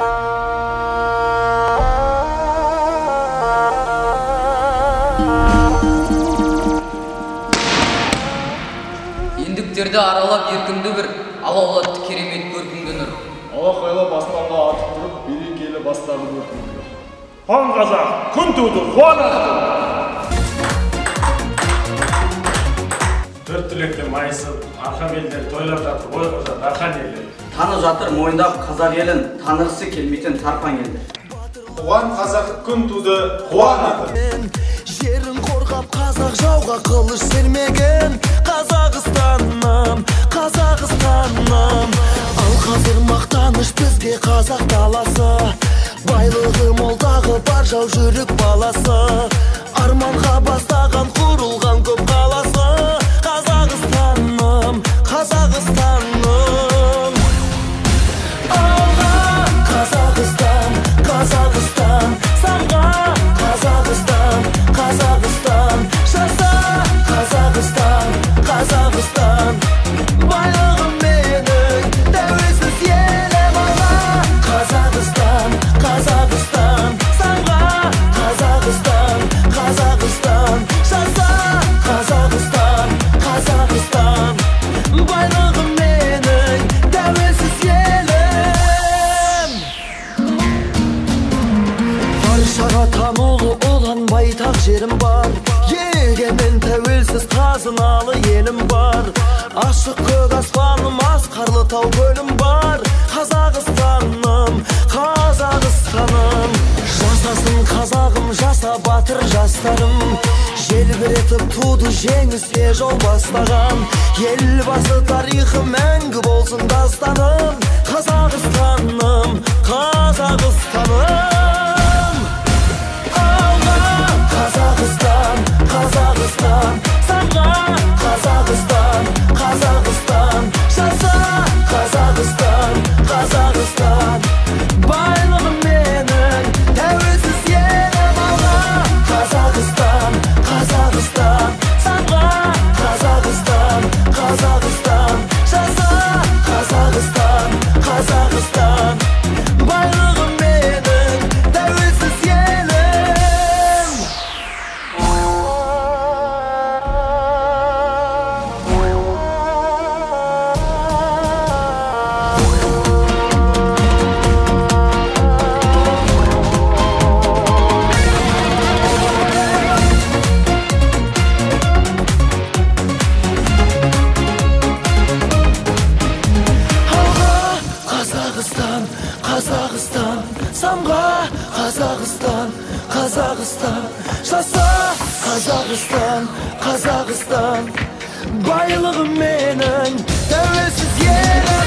Ендіктерді аралап еркінді бір алаулатты керемет көркінгенір. Алақайлы бастанға атып тұрып, берекелі бастағы көркінгенір. Хан қазақ, күн туды, қуан ақты! Төрт түлектен майысып, арқан елдер тойлар жатыр, ой қожа, дархан елдер. Танып жатыр мойындап қазақ елін, танығысы келмейтін тарпан елдер. Қуан қазақ күн туды, қуан аты! Жерін қорғап қазақ жауға қылыш сермеген Қазақстаным, Қазақстаным. Ал қазір мақтаныш бізге қазақ даласы, байлығы молдағы бар жау жүрік баласы, арманға бастаған құрылған көп қаласы. Қазақстаным, Қазақстаным. Алға Қазақстан, Қазақстан, самға Қазақстан, Қазақстан, жаса Қазақстан, Қазақстан. Байлығым менің тәуелсіз елім. Алға Қазақстан, Қазақстан, самға Қазақстан, Қазақстан, жаса Қазақстан, Қазақстан. Байлығым менің тәуелсіз елім. Баршаға танылы olan байтақ жерім бар, егемен тәуелсіз қазыналы елім бар. Ашық көк аспаным, асқарлы тау көлім бар. Қазақстаным, Қазақстаным. Жасасын қазағым, жаса батыр жастарым. Желбіретіп туды жеңіске жол бастаған, елбасы тарихы мәңгі болсын дастаным. Қазақстаным, Қазақстаным. Алға Қазақстан, Қазақстан, самға Қазақстан, Қазақстан, жаса Қазақстан, Қазақстан. Байлығым менің тәуелсіз елім. Алға Қазақстан, Қазақстан, самға Қазақстан, Қазақстан, жаса Қазақстан, Қазақстан. Байлығым менің тәуелсіз елім. Қазақстан, Қазақстан, самға Қазақстан, Қазақстан, жаса Қазақстан, Қазақстан. Байлығым менің тәуелсіз елім.